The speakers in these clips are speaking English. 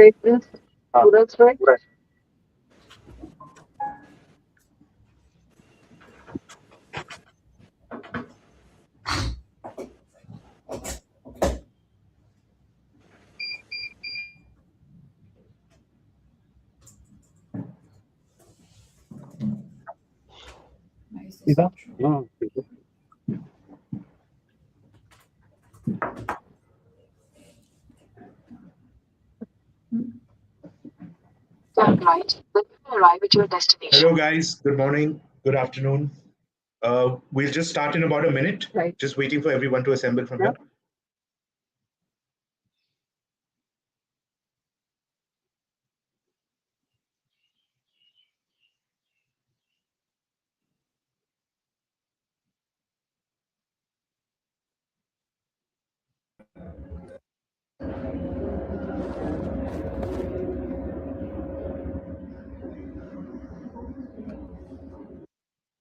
straight, please. Pura straight. Right. Turn right when you arrive at your destination. Hello, guys. Good morning. Good afternoon. We'll just start in about a minute. Right. Just waiting for everyone to assemble from here.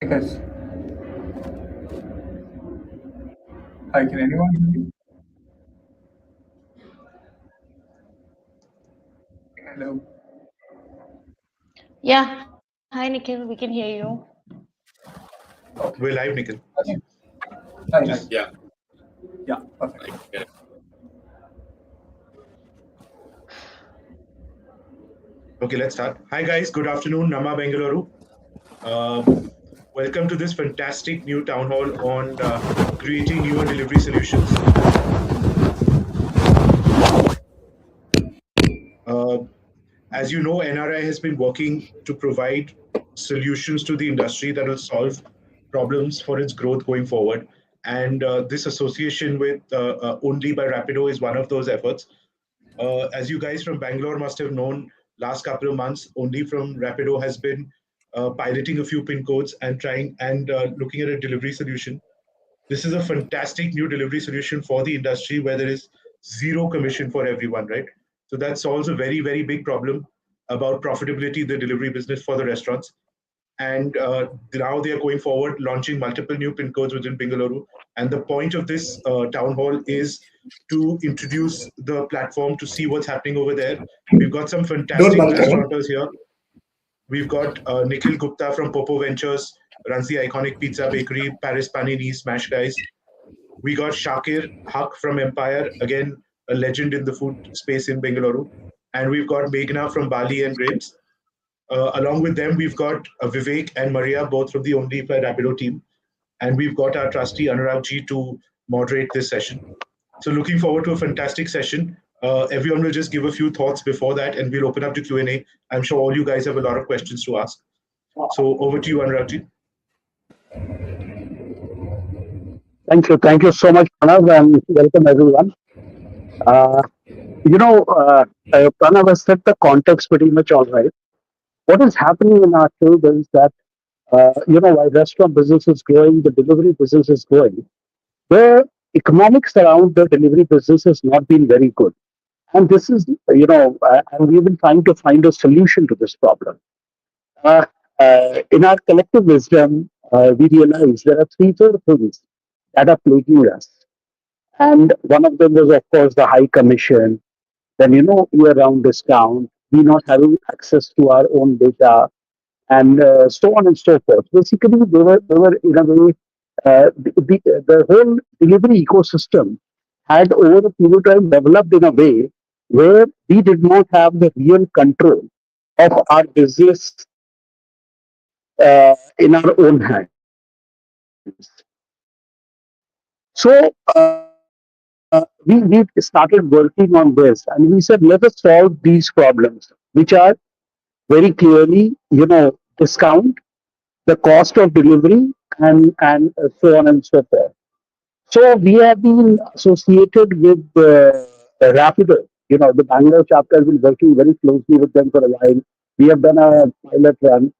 Yes. Hi, can anyone hear me? Hello. Yeah. Hi, Nikhil. We can hear you. We're live, Nikhil. Hi. Yeah. Yeah, perfect. Okay, let's start. Hi, guys. Good afternoon. Nama Bengaluru. Welcome to this fantastic new town hall on creating newer delivery solutions. As you know, NRAI has been working to provide solutions to the industry that will solve problems for its growth going forward. And this association with Ownly by Rapido is one of those efforts. As you guys from Bangalore must have known, last couple of months, Only from Rapido has been piloting a few pin codes and trying and looking at a delivery solution. This is a fantastic new delivery solution for the industry where there is zero commission for everyone, right? So that solves a very, very big problem about profitability, the delivery business for the restaurants. And now they are going forward, launching multiple new pin codes within Bengaluru. And the point of this town hall is to introduce the platform to see what's happening over there. We've got some fantastic restaurateurs here. We've got Nikhil Gupta from Popo Ventures, runs the iconic pizza bakery, Paris Panini, Smash Guys. We got Shakir Haq from Empire, again, a legend in the food space in Bengaluru. And we've got Meghna from Bali and Grapes. Along with them, we've got Vivek and Maria, both from the Only by Rapido team. And we've got our trustee Anurag ji to moderate this session. So looking forward to a fantastic session. Everyone will just give a few thoughts before that, and we'll open up to Q&A. I'm sure all you guys have a lot of questions to ask. So over to you, Anurag ji. Thank you so much, Pranav, and welcome everyone. Pranav has set the context pretty much all right. What is happening in our field is that, while restaurant business is growing, the delivery business is growing. The economics around the delivery business has not been very good. And this is, and we've been trying to find a solution to this problem. In our collective wisdom, we realize there are three, four things that are plaguing us. And one of them was, of course, the high commission, then, year-round discount, we not having access to our own data, and so on and so forth. Basically, they were in a way, the whole delivery ecosystem had over a period of time developed in a way where we did not have the real control of our business in our own hands. So we started working on this, and we said, let us solve these problems, which are very clearly, discount, the cost of delivery, and so on and so forth. So we have been associated with Rapido. The Bangalore chapter has been working very closely with them for a while. We have done a pilot run.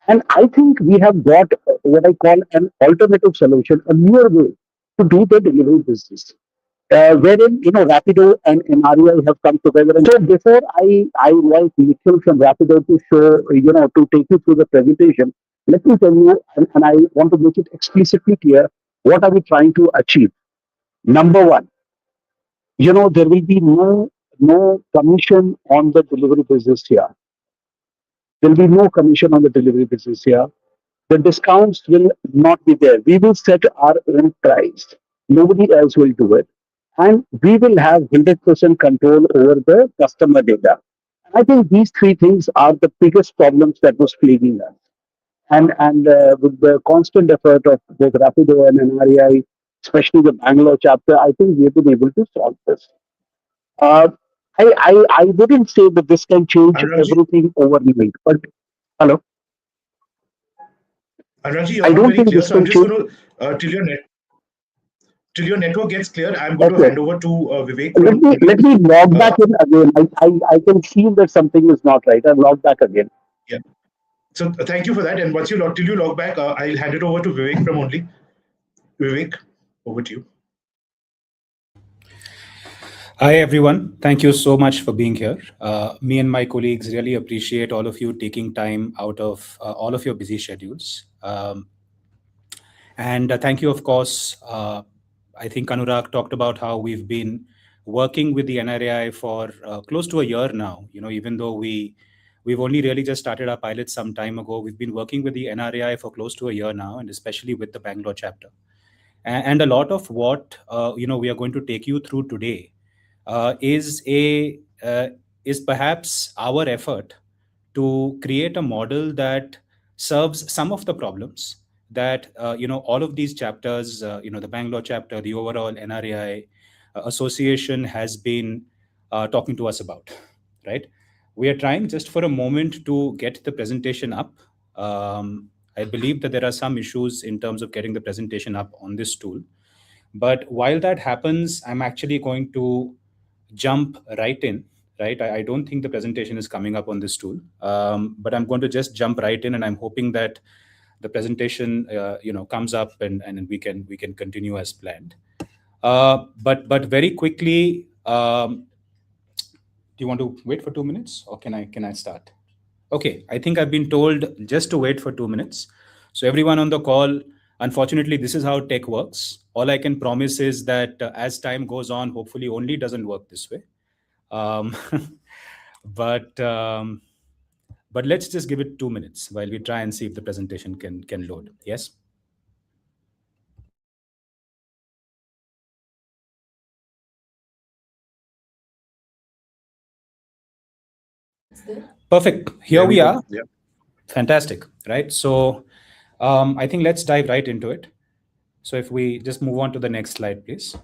And I think we have got what I call an alternative solution, a newer way to do the delivery business. Wherein, Rapido and NRAI have come together. And so before I invite Nikhil from Rapido to show, to take you through the presentation, let me tell you, and I want to make it explicitly clear, what are we trying to achieve? Number one, there will be no no commission on the delivery business here. There will be no commission on the delivery business here. The discounts will not be there. We will set our own price. Nobody else will do it. And we will have 100% control over the customer data. I think these three things are the biggest problems that was plaguing us. And with the constant effort of both Rapido and NRAI, especially the Bangalore chapter, I think we have been able to solve this. Uh, I wouldn't say that this can change Anuragji? everything overnight, but hello. Anuragji, you're I not don't very think clear, this so I'm can just change. going to till your network gets clear. I'm going to Okay. hand over to Vivek. Let me log back in again. I can feel that something is not right. I'll log back again. Yeah. So thank you for that. And once you till you log back, I'll hand it over to Vivek from Ownly. Vivek, over to you. Hi, everyone. Thank you so much for being here. Me and my colleagues really appreciate all of you taking time out of all of your busy schedules. And thank you, of course. I think Anurag talked about how we've been working with the NRAI for close to a year now. Even though we've only really just started our pilot some time ago, we've been working with the NRAI for close to a year now, and especially with the Bangalore chapter. And a lot of what we are going to take you through today is perhaps our effort to create a model that serves some of the problems that all of these chapters, the Bangalore chapter, the overall NRAI association has been talking to us about, right? We are trying just for a moment to get the presentation up. I believe that there are some issues in terms of getting the presentation up on this tool. But while that happens, I'm actually going to jump right in, right? I don't think the presentation is coming up on this tool, but I'm going to just jump right in, and I'm hoping that the presentation, comes up and we can continue as planned. But very quickly, do you want to wait for 2 minutes, or can I start? Okay, I think I've been told just to wait for 2 minutes. So everyone on the call, unfortunately, this is how tech works. All I can promise is that as time goes on, hopefully only doesn't work this way. But let's just give it 2 minutes while we try and see if the presentation can load. Yes? Perfect. Here we are. Yeah. Fantastic, right? So I think let's dive right into it. So if we just move on to the next slide, please.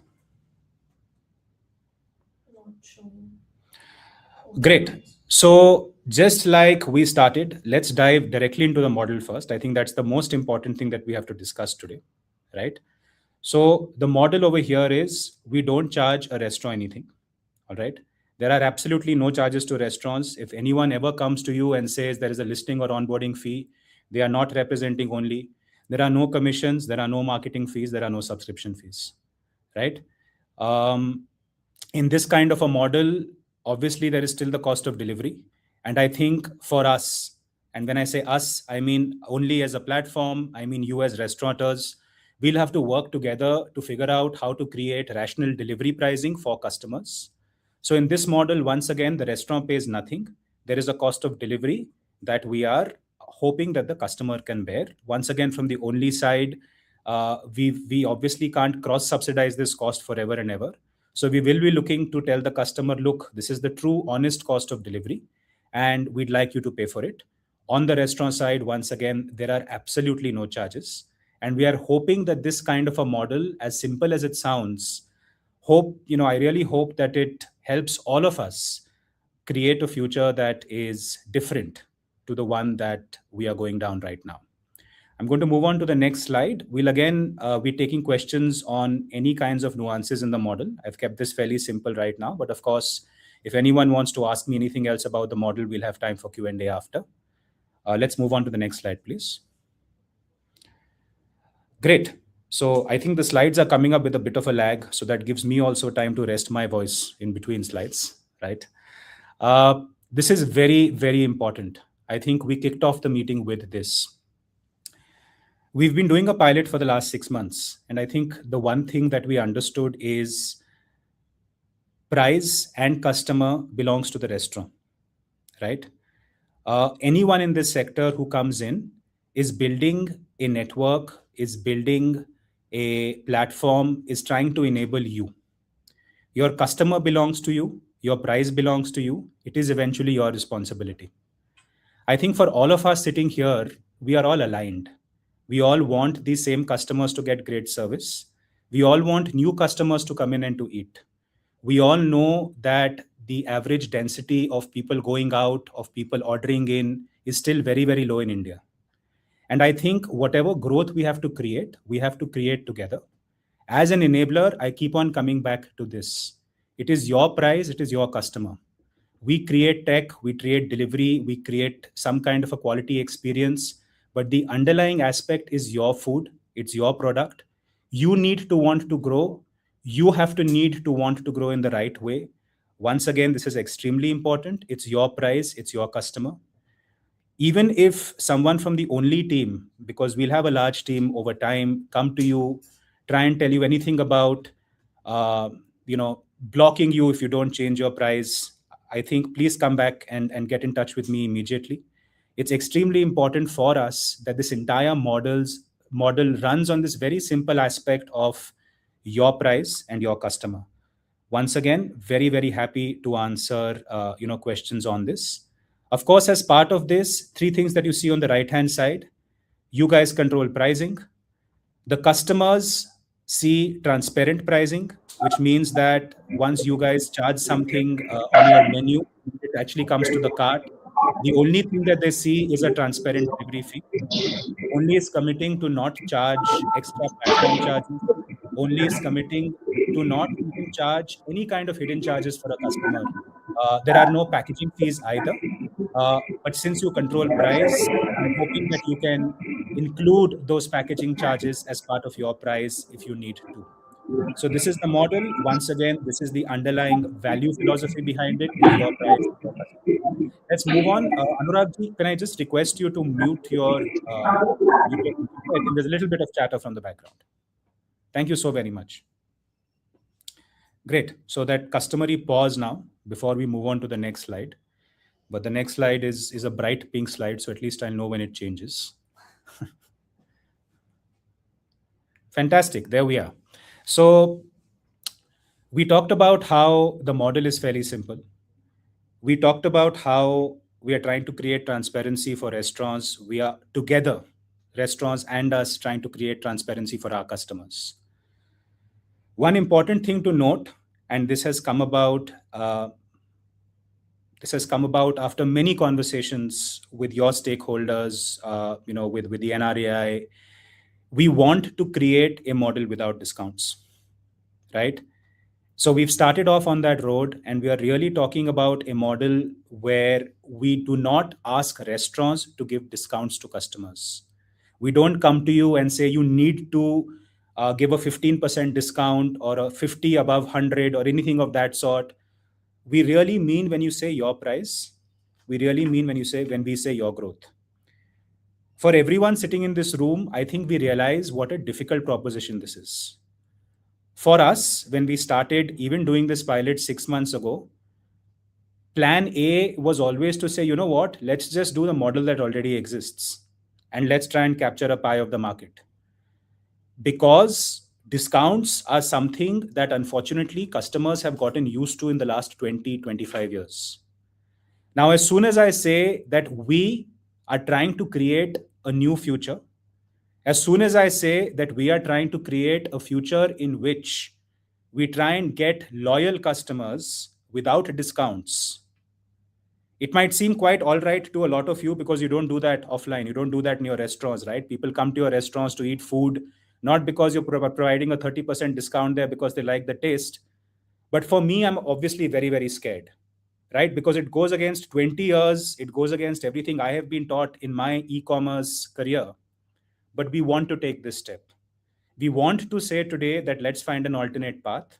Great. So just like we started, let's dive directly into the model first. I think that's the most important thing that we have to discuss today, right? So the model over here is we don't charge a restaurant anything, all right? There are absolutely no charges to restaurants. If anyone ever comes to you and says there is a listing or onboarding fee, they are not representing Ownly. There are no commissions, there are no marketing fees, there are no subscription fees, right? In this kind of a model, obviously there is still the cost of delivery. And I think for us, and when I say us, I mean Ownly as a platform, I mean you as restaurateurs, we'll have to work together to figure out how to create rational delivery pricing for customers. So in this model, once again, the restaurant pays nothing. There is a cost of delivery that we are hoping that the customer can bear. Once again, from the Ownly side, we obviously can't cross-subsidize this cost forever and ever. So we will be looking to tell the customer, look, this is the true honest cost of delivery, and we'd like you to pay for it. On the restaurant side, once again, there are absolutely no charges. And we are hoping that this kind of a model, as simple as it sounds, I really hope that it helps all of us create a future that is different to the one that we are going down right now. I'm going to move on to the next slide. We'll again be taking questions on any kinds of nuances in the model. I've kept this fairly simple right now, but of course, if anyone wants to ask me anything else about the model, we'll have time for Q&A after. Let's move on to the next slide, please. Great. So I think the slides are coming up with a bit of a lag, so that gives me also time to rest my voice in between slides, right? This is very, very important. I think we kicked off the meeting with this. We've been doing a pilot for the last 6 months, and I think the one thing that we understood is price and customer belongs to the restaurant, right? Anyone in this sector who comes in is building a network, is building a platform, is trying to enable you. Your customer belongs to you, your price belongs to you. It is eventually your responsibility. I think for all of us sitting here, we are all aligned. We all want these same customers to get great service. We all want new customers to come in and to eat. We all know that the average density of people going out, of people ordering in, is still very, very low in India. And I think whatever growth we have to create together. As an enabler, I keep on coming back to this. It is your price, it is your customer. We create tech, we create delivery, we create some kind of a quality experience, but the underlying aspect is your food, it's your product. You need to want to grow. You have to need to want to grow in the right way. Once again, this is extremely important. It's your price, it's your customer. Even if someone from the Only team, because we'll have a large team over time, come to you, try and tell you anything about, blocking you if you don't change your price, I think please come back and get in touch with me immediately. It's extremely important for us that this entire model runs on this very simple aspect of your price and your customer. Once again, very, very happy to answer questions on this. Of course, as part of this, 3 things that you see on the right-hand side, you guys control pricing. The customers see transparent pricing, which means that once you guys charge something on your menu, it actually comes to the cart. The only thing that they see is a transparent delivery fee. Only is committing to not charge extra platform charges. Only is committing to not even charge any kind of hidden charges for a customer. There are no packaging fees either. But since you control price, I'm hoping that you can include those packaging charges as part of your price if you need to. So this is the model. Once again, this is the underlying value philosophy behind it. It's your price, your customer. Let's move on. Anurag, can I just request you to mute your computer? I think there's a little bit of chatter from the background. Thank you so very much. Great. So that customary pause now before we move on to the next slide. But the next slide is a bright pink slide, so at least I'll know when it changes. Fantastic. There we are. So we talked about how the model is fairly simple. We talked about how we are trying to create transparency for restaurants. We are together, restaurants and us, trying to create transparency for our customers. One important thing to note, and this has come about after many conversations with your stakeholders, with the NRAI. We want to create a model without discounts, right? So we've started off on that road, and we are really talking about a model where we do not ask restaurants to give discounts to customers. We don't come to you and say you need to give a 15% discount or a 50 above 100 or anything of that sort. We really mean when you say your price, we really mean when we say your growth. For everyone sitting in this room, I think we realize what a difficult proposition this is. For us, when we started even doing this pilot 6 months ago, plan A was always to say, you know what, let's just do the model that already exists and let's try and capture a pie of the market. Because discounts are something that unfortunately customers have gotten used to in the last 20, 25 years. Now, as soon as I say that we are trying to create a new future, as soon as I say that we are trying to create a future in which we try and get loyal customers without discounts, it might seem quite all right to a lot of you because you don't do that offline. You don't do that in your restaurants, right? People come to your restaurants to eat food, not because you're providing a 30% discount there because they like the taste. But for me, I'm obviously very, very scared, right? Because it goes against 20 years. It goes against everything I have been taught in my e-commerce career. But we want to take this step. We want to say today that let's find an alternate path.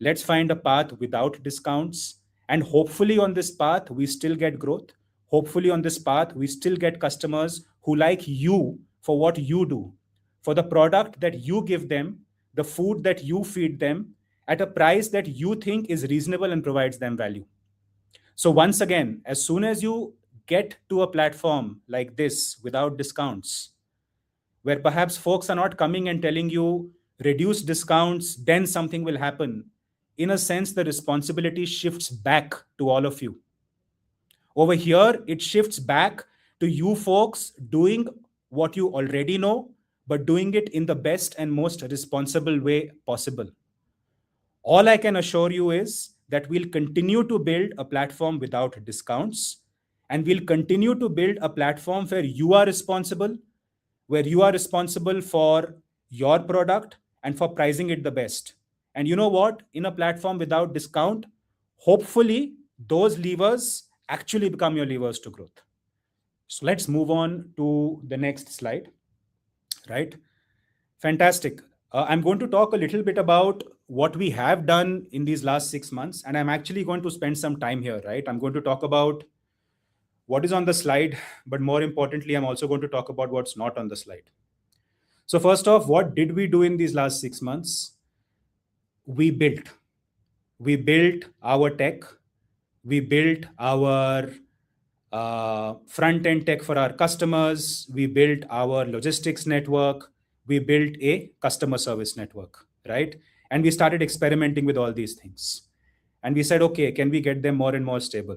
Let's find a path without discounts. And hopefully on this path, we still get growth. Hopefully on this path, we still get customers who like you for what you do, for the product that you give them, the food that you feed them, at a price that you think is reasonable and provides them value. So once again, as soon as you get to a platform like this without discounts, where perhaps folks are not coming and telling you reduce discounts, then something will happen. In a sense, the responsibility shifts back to all of you. Over here, it shifts back to you folks doing what you already know, but doing it in the best and most responsible way possible. All I can assure you is that we'll continue to build a platform without discounts, and we'll continue to build a platform where you are responsible for your product and for pricing it the best. And you know what? In a platform without discount, hopefully those levers actually become your levers to growth. So let's move on to the next slide, right? Fantastic. I'm going to talk a little bit about what we have done in these last 6 months, and I'm actually going to spend some time here, right? I'm going to talk about what is on the slide, but more importantly, I'm also going to talk about what's not on the slide. So first off, what did we do in these last 6 months? We built our tech. We built our front-end tech for our customers. We built our logistics network. We built a customer service network, right? And we started experimenting with all these things. And we said, okay, can we get them more and more stable?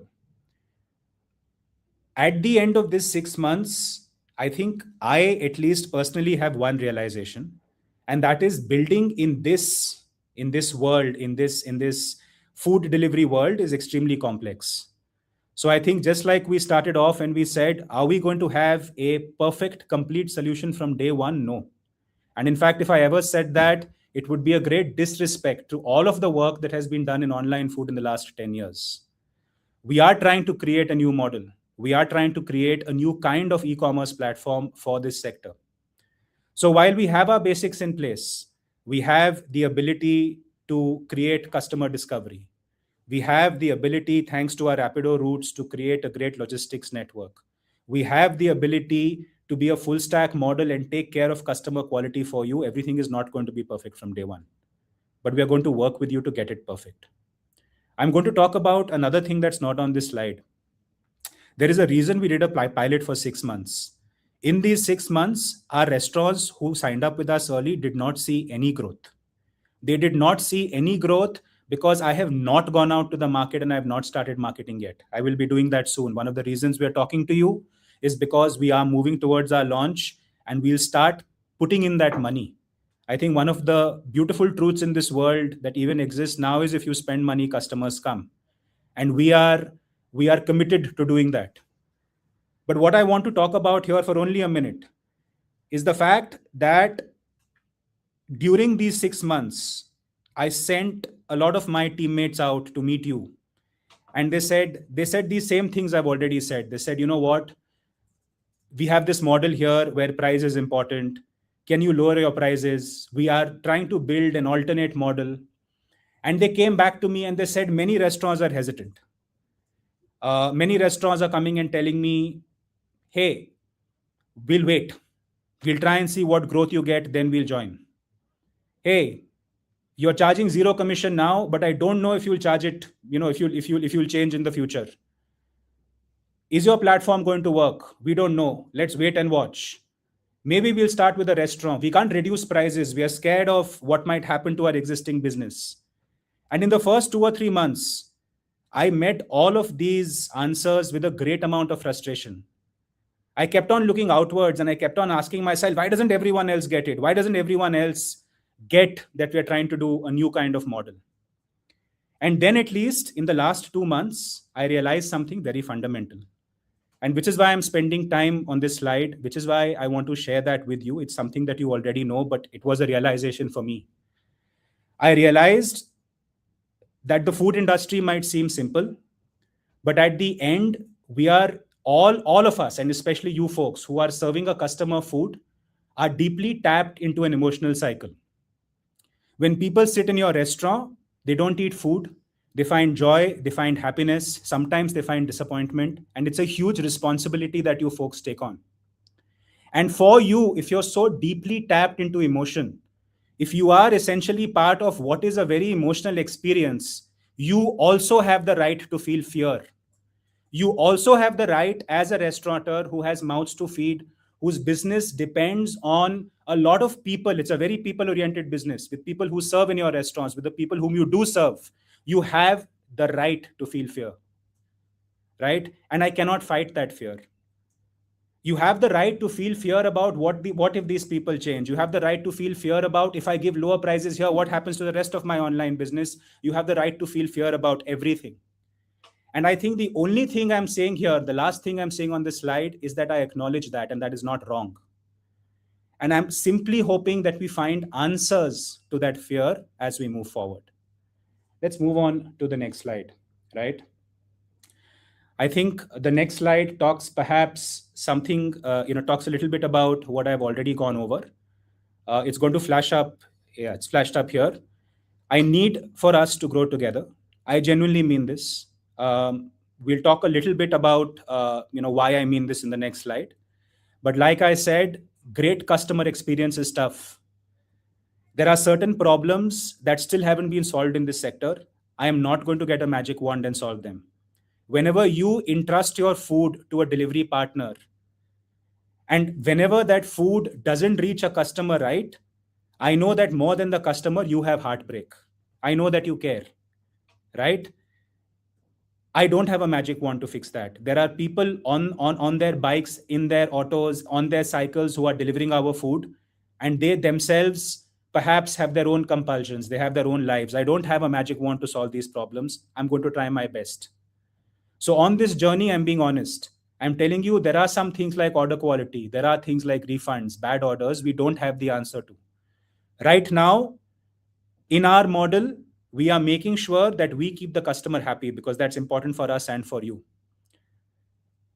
At the end of this 6 months, I think I at least personally have one realization, and that is building in this world, in this food delivery world is extremely complex. So I think just like we started off and we said, are we going to have a perfect, complete solution from day one? No. And in fact, if I ever said that, it would be a great disrespect to all of the work that has been done in online food in the last 10 years. We are trying to create a new model. We are trying to create a new kind of e-commerce platform for this sector. So while we have our basics in place, we have the ability to create customer discovery. We have the ability, thanks to our Rapido routes, to create a great logistics network. We have the ability to be a full stack model and take care of customer quality for you. Everything is not going to be perfect from day one, but we are going to work with you to get it perfect. I'm going to talk about another thing that's not on this slide. There is a reason we did a pilot for 6 months. In these 6 months, our restaurants who signed up with us early did not see any growth. They did not see any growth because I have not gone out to the market and I have not started marketing yet. I will be doing that soon. One of the reasons we are talking to you is because we are moving towards our launch and we'll start putting in that money. I think one of the beautiful truths in this world that even exists now is if you spend money, customers come. And we are committed to doing that. But what I want to talk about here for only a minute is the fact that during these 6 months, I sent a lot of my teammates out to meet you. And they said these same things I've already said. They said, you know what? We have this model here where price is important. Can you lower your prices? We are trying to build an alternate model. And they came back to me and they said many restaurants are hesitant. Many restaurants are coming and telling me, hey, we'll wait. We'll try and see what growth you get, then we'll join. Hey, you're charging 0 commission now, but I don't know if you'll charge it, if you'll change in the future. Is your platform going to work? We don't know. Let's wait and watch. Maybe we'll start with a restaurant. We can't reduce prices. We are scared of what might happen to our existing business. And in the first 2 or 3 months, I met all of these answers with a great amount of frustration. I kept on looking outwards and I kept on asking myself, why doesn't everyone else get it? Why doesn't everyone else get that we're trying to do a new kind of model? And then at least in the last 2 months, I realized something very fundamental. And which is why I'm spending time on this slide, which is why I want to share that with you. It's something that you already know, but it was a realization for me. I realized that the food industry might seem simple, but at the end, we are all of us, and especially you folks who are serving a customer food, are deeply tapped into an emotional cycle. When people sit in your restaurant, they don't eat food. They find joy, they find happiness, sometimes they find disappointment, and it's a huge responsibility that you folks take on. And for you, if you're so deeply tapped into emotion, if you are essentially part of what is a very emotional experience, you also have the right to feel fear. You also have the right as a restaurateur who has mouths to feed, whose business depends on a lot of people. It's a very people-oriented business with people who serve in your restaurants, with the people whom you do serve. You have the right to feel fear, right? And I cannot fight that fear. You have the right to feel fear about what if these people change. You have the right to feel fear about if I give lower prices here, what happens to the rest of my online business. You have the right to feel fear about everything. And I think the only thing I'm saying here, the last thing I'm saying on this slide, is that I acknowledge that, and that is not wrong. And I'm simply hoping that we find answers to that fear as we move forward. Let's move on to the next slide, right? I think the next slide talks perhaps something, talks a little bit about what I've already gone over. It's going to flash up. Yeah, it's flashed up here. I need for us to grow together. I genuinely mean this. We'll talk a little bit about, why I mean this in the next slide. But like I said, great customer experience is tough. There are certain problems that still haven't been solved in this sector. I am not going to get a magic wand and solve them. Whenever you entrust your food to a delivery partner, and whenever that food doesn't reach a customer right, I know that more than the customer, you have heartbreak. I know that you care, right? I don't have a magic wand to fix that. There are people on their bikes, in their autos, on their cycles who are delivering our food, and they themselves perhaps have their own compulsions. They have their own lives. I don't have a magic wand to solve these problems. I'm going to try my best. So on this journey, I'm being honest. I'm telling you, there are some things like order quality. There are things like refunds, bad orders we don't have the answer to. Right now, in our model, we are making sure that we keep the customer happy because that's important for us and for you.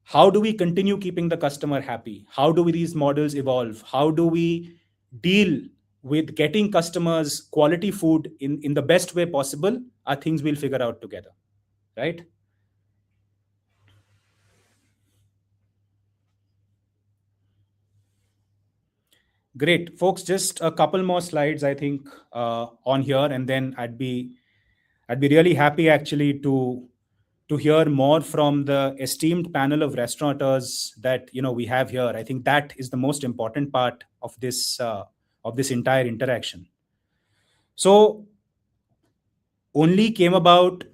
How do we continue keeping the customer happy? How do these models evolve? How do we deal with getting customers quality food in the best way possible? Are things we'll figure out together, right? Great, folks, just a couple more slides, I think, on here, and then I'd be really happy actually to hear more from the esteemed panel of restaurateurs that we have here. I think that is the most important part of this entire interaction. So Ownly came about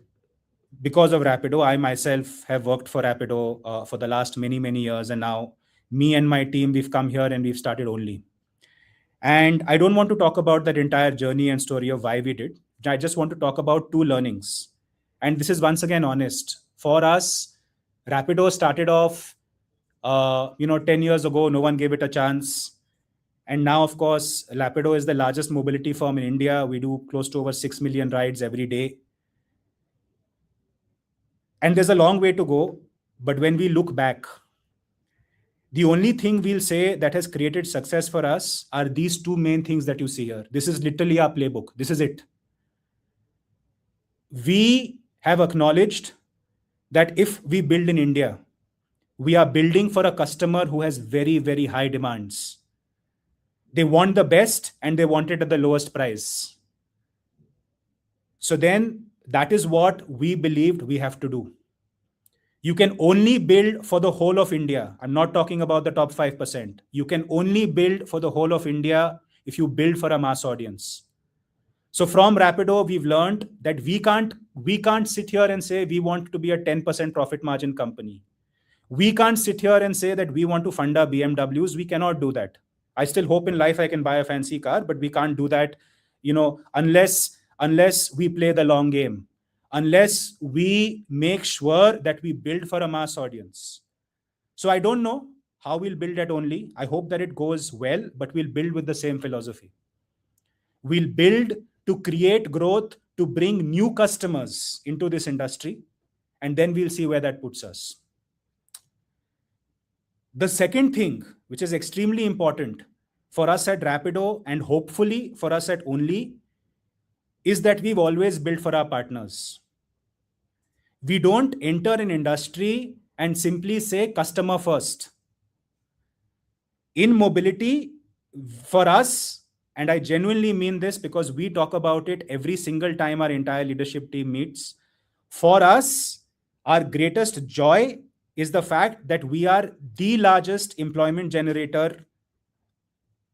because of Rapido. I myself have worked for Rapido for the last many years, and now me and my team, we've come here and we've started Ownly. And I don't want to talk about that entire journey and story of why we did. I just want to talk about two learnings. And this is once again honest. For us, Rapido started off, 10 years ago, no one gave it a chance. And now, of course, Rapido is the largest mobility firm in India. We do close to over 6 million rides every day. And there's a long way to go. But when we look back, the only thing we'll say that has created success for us are these two main things that you see here. This is literally our playbook. This is it. We have acknowledged that if we build in India, we are building for a customer who has very high demands. They want the best and they want it at the lowest price. So then that is what we believed we have to do. You can only build for the whole of India. I'm not talking about the top 5%. You can only build for the whole of India if you build for a mass audience. So from Rapido, we've learned that we can't sit here and say we want to be a 10% profit margin company. We can't sit here and say that we want to fund our BMWs. We cannot do that. I still hope in life I can buy a fancy car, but we can't do that, unless we play the long game. Unless we make sure that we build for a mass audience. So I don't know how we'll build at Ownly. I hope that it goes well, but we'll build with the same philosophy. We'll build to create growth, to bring new customers into this industry, and then we'll see where that puts us. The second thing, which is extremely important for us at Rapido and hopefully for us at Ownly, is that we've always built for our partners. We don't enter an industry and simply say customer first. In mobility, for us, and I genuinely mean this because we talk about it every single time our entire leadership team meets. For us, our greatest joy is the fact that we are the largest employment generator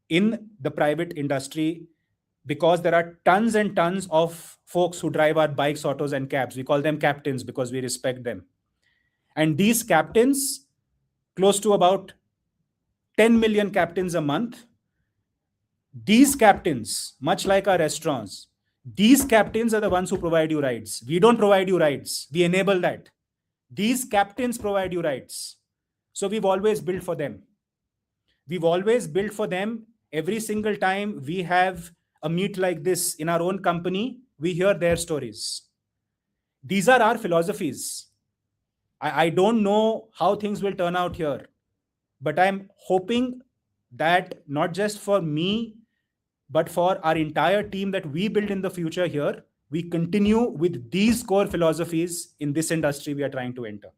in the private industry, because there are tons and tons of folks who drive our bikes, autos, and cabs. We call them captains because we respect them. And these captains, close to about 10 million captains a month, these captains, much like our restaurants, these captains are the ones who provide you rides. We don't provide you rides. We enable that. These captains provide you rides. So we've always built for them. We've always built for them. Every single time we have a meet like this in our own company, we hear their stories. These are our philosophies. I don't know how things will turn out here, but I'm hoping that not just for me, but for our entire team that we build in the future here, we continue with these core philosophies in this industry we are trying to enter.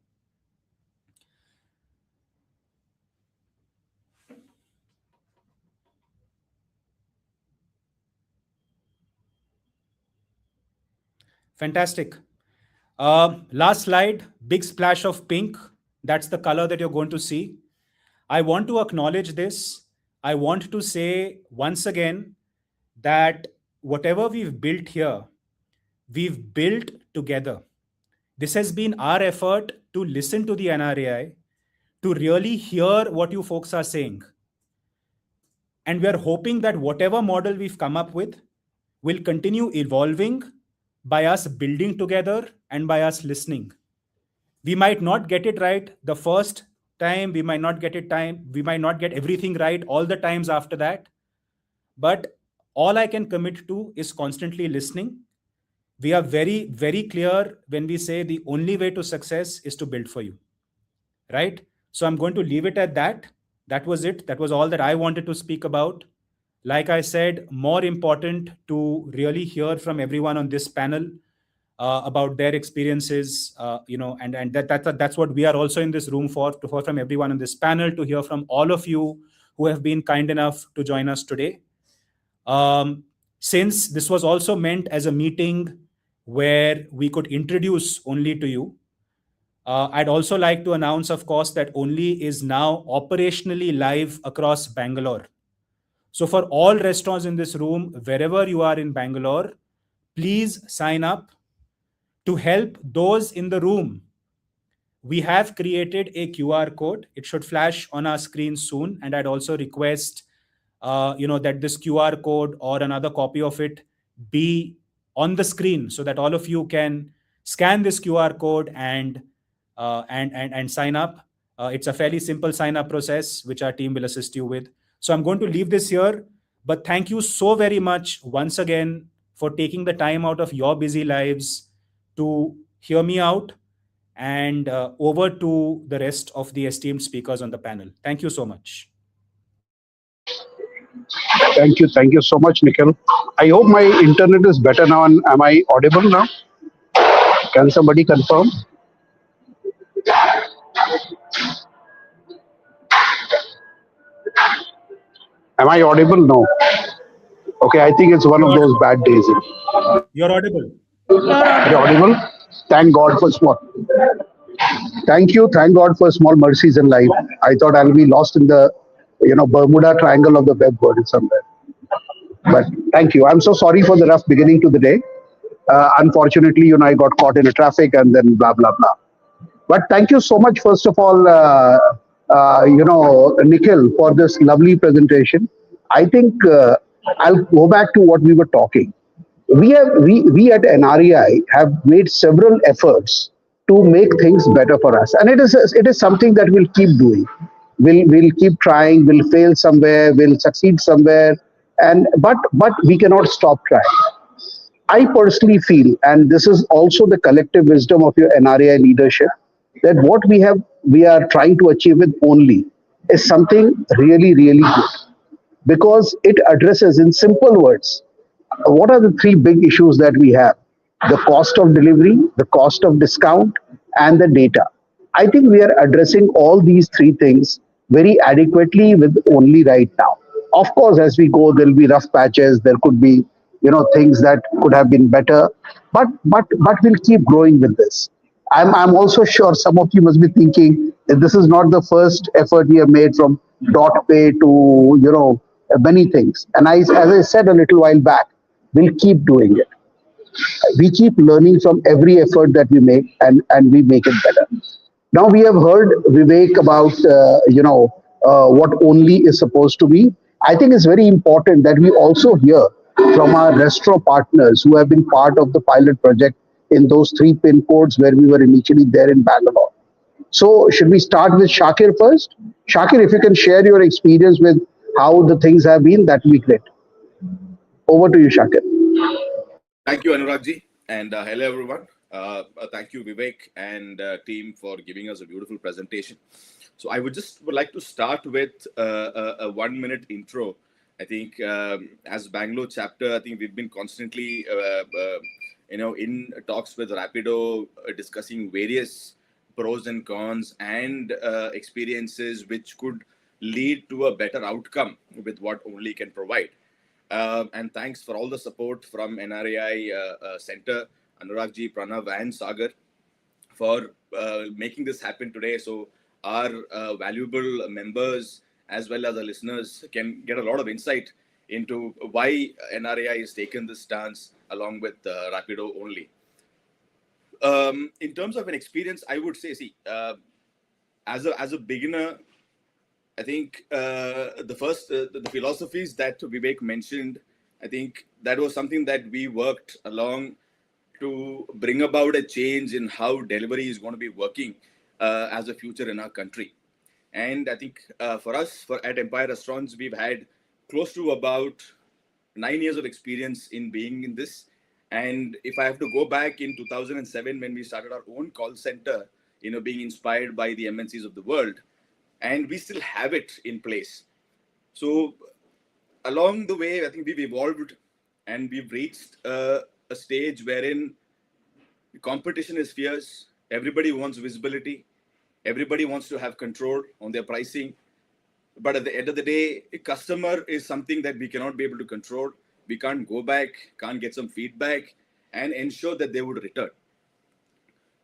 Fantastic. Last slide, big splash of pink. That's the color that you're going to see. I want to acknowledge this. I want to say once again that whatever we've built here, we've built together. This has been our effort to listen to the NRAI, to really hear what you folks are saying. And we are hoping that whatever model we've come up with will continue evolving by us building together and by us listening. We might not get it right the first time, we might not get everything right all the times after that. But all I can commit to is constantly listening. We are very, very clear when we say the only way to success is to build for you, right? So I'm going to leave it at that. That was it. That was all that I wanted to speak about. Like I said, more important to really hear from everyone on this panel about their experiences, and that's what we are also in this room for, to hear from everyone on this panel, to hear from all of you who have been kind enough to join us today. Since this was also meant as a meeting where we could introduce Ownly to you, I'd also like to announce, of course, that Ownly is now operationally live across Bangalore. So for all restaurants in this room, wherever you are in Bangalore, please sign up. To help those in the room, we have created a QR code. It should flash on our screen soon. And I'd also request that this QR code or another copy of it be on the screen so that all of you can scan this QR code and sign up. It's a fairly simple sign up process, which our team will assist you with. So I'm going to leave this here, but thank you so very much once again for taking the time out of your busy lives to hear me out, and over to the rest of the esteemed speakers on the panel. Thank you so much. Thank you so much, Nikhil. I hope my internet is better now, and am I audible now? Can somebody confirm? Am I audible? No. Okay, I think it's one of those bad days. You're audible. You're audible? Thank God for small. Thank God for small mercies in life. I thought I'll be lost in the, Bermuda Triangle of the web world somewhere. But thank you. I'm so sorry for the rough beginning to the day. Unfortunately, I got caught in a traffic and then blah, blah, blah. But thank you so much, first of all, Nikhil, for this lovely presentation. I think I'll go back to what we were talking. We at NRAI have made several efforts to make things better for us, and it is something that we'll keep doing. We'll keep trying. We'll fail somewhere. We'll succeed somewhere, but we cannot stop trying. I personally feel, and this is also the collective wisdom of your NRAI leadership, that what we are trying to achieve with Ownly is something really, really good, because it addresses, in simple words, what are the three big issues that we have? The cost of delivery, the cost of discount, and the data. I think we are addressing all these three things very adequately with Ownly right now. Of course, as we go, there'll be rough patches. There could be, things that could have been better. But we'll keep growing with this. I'm also sure some of you must be thinking that this is not the first effort we have made from dot pay to many things. And as I said a little while back, we'll keep doing it. We keep learning from every effort that we make, and we make it better. Now we have heard Vivek about what only is supposed to be. I think it's very important that we also hear from our restaurant partners who have been part of the pilot project in those 3 pin codes where we were initially there in Bangalore. So should we start with Shakir first? Shakir, if you can share your experience with how the things have been, that would be great. Over to you, Shakir. Thank you, Anuragji, and hello, everyone. Thank you, Vivek and team, for giving us a beautiful presentation. So I would like to start with a 1-minute intro. I think as Bangalore chapter, I think we've been constantly, in talks with Rapido, discussing various pros and cons and experiences which could lead to a better outcome with what Ownly can provide. And thanks for all the support from NRAI Center, Anuragji, Pranav, and Sagar for making this happen today. So our valuable members as well as the listeners can get a lot of insight into why NRAI has taken this stance along with Rapido Ownly. In terms of an experience, I would say, as a beginner, I think the philosophies that Vivek mentioned, I think that was something that we worked along to bring about a change in how delivery is going to be working as a future in our country. And I think for us, at Empire Restaurants, we've had close to about 9 years of experience in being in this. And if I have to go back in 2007, when we started our own call center, being inspired by the MNCs of the world, and we still have it in place. So along the way, I think we've evolved and we've reached a stage wherein competition is fierce. Everybody wants visibility. Everybody wants to have control on their pricing. But at the end of the day, a customer is something that we cannot be able to control. We can't go back, can't get some feedback and ensure that they would return.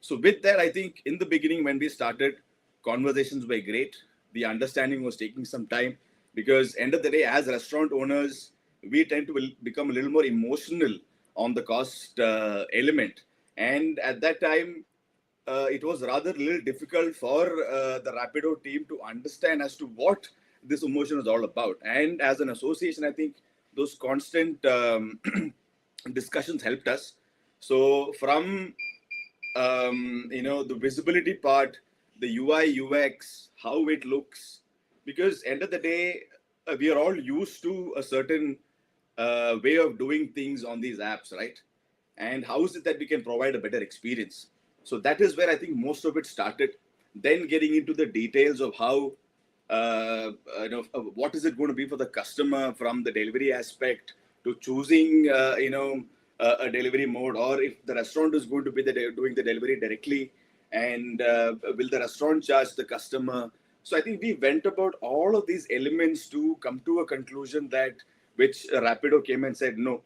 So with that, I think in the beginning, when we started, conversations were great. The understanding was taking some time because end of the day, as restaurant owners, we tend to become a little more emotional on the cost element. And at that time, it was rather a little difficult for the Rapido team to understand as to what this emotion is all about. And as an association, I think those constant discussions helped us. So from, the visibility part, the UI, UX, how it looks, because end of the day, we are all used to a certain way of doing things on these apps, right? And how is it that we can provide a better experience? So that is where I think most of it started. Then getting into the details of how, what is it going to be for the customer from the delivery aspect to choosing, a delivery mode, or if the restaurant is going to be doing the delivery directly, and will the restaurant charge the customer? So I think we went about all of these elements to come to a conclusion which Rapido came and said, no,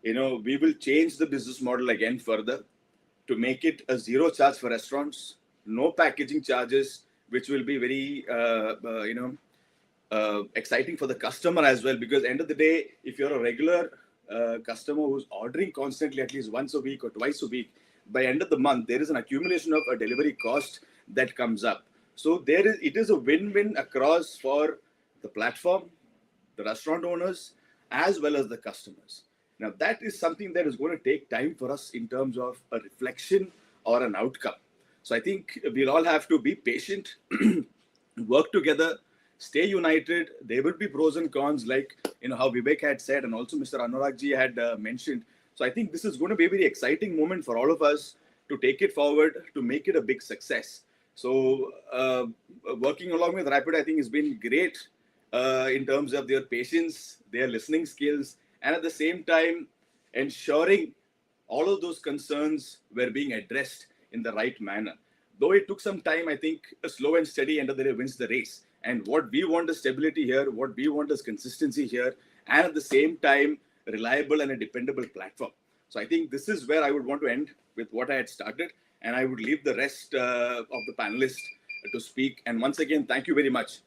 we will change the business model again further to make it a zero charge for restaurants, no packaging charges, which will be very, exciting for the customer as well. Because end of the day, if you're a regular customer who's ordering constantly, at least once a week or twice a week, by end of the month, there is an accumulation of a delivery cost that comes up. So it is a win-win across for the platform, the restaurant owners, as well as the customers. Now, that is something that is going to take time for us in terms of a reflection or an outcome. So I think we'll all have to be patient, work together, stay united. There will be pros and cons, like how Vivek had said, and also Mr. Anuragji had mentioned. So I think this is going to be a very exciting moment for all of us to take it forward, to make it a big success. So working along with Rapido, I think has been great in terms of their patience, their listening skills, and at the same time, ensuring all of those concerns were being addressed in the right manner. Though it took some time, I think a slow and steady end of the day wins the race. And what we want is stability here, what we want is consistency here, and at the same time, reliable and a dependable platform. So I think this is where I would want to end with what I had started, and I would leave the rest of the panelists to speak. And once again, thank you very much.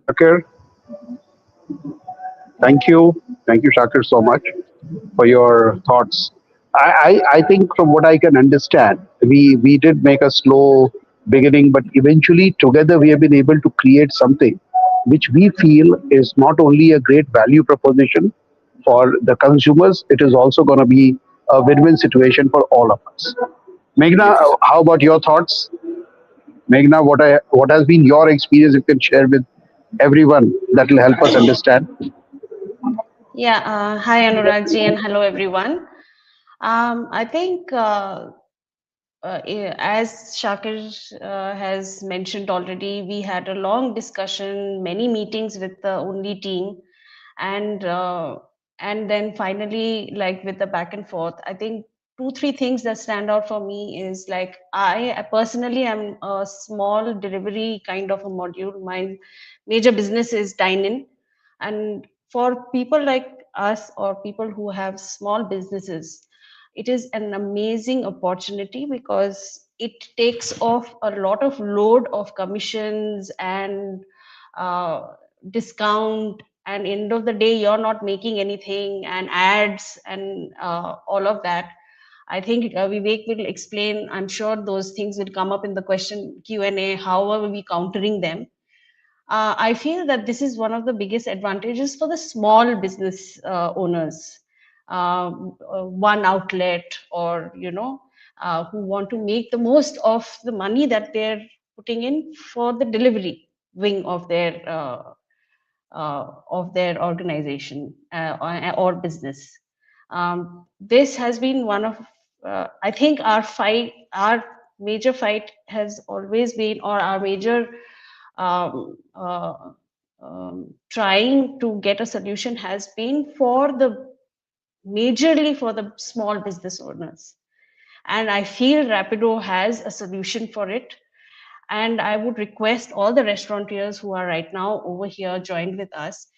Shakir, thank you. Thank you, Shakir, so much for your thoughts. I think from what I can understand, we did make a slow beginning, but eventually together we have been able to create something which we feel is not only a great value proposition for the consumers, it is also going to be a win-win situation for all of us. Meghna, Yes. how about your thoughts? Meghna, what has been your experience you can share with everyone that will help us understand? Yeah, hi Anurag ji and hello everyone. I think as Shakir has mentioned already, we had a long discussion, many meetings with the Only team, and then finally, like with the back and forth, I think 2 3 things that stand out for me is like I personally am a small delivery kind of a module. My major business is dine-in, and for people like us or people who have small businesses, it is an amazing opportunity because it takes off a lot of load of commissions and discount, and end of the day you're not making anything, and ads and all of that. I think Vivek will explain. I'm sure those things will come up in the question Q&A. How are we countering them? I feel that this is one of the biggest advantages for the small business owners, one outlet, or who want to make the most of the money that they're putting in for the delivery wing of their organization or business. This has been one of, I think, our major fight has always been, or our major um, uh, trying to get a solution has been majorly for the small business owners. And I feel Rapido has a solution for it. And I would request all the restaurateurs who are right now over here joined with us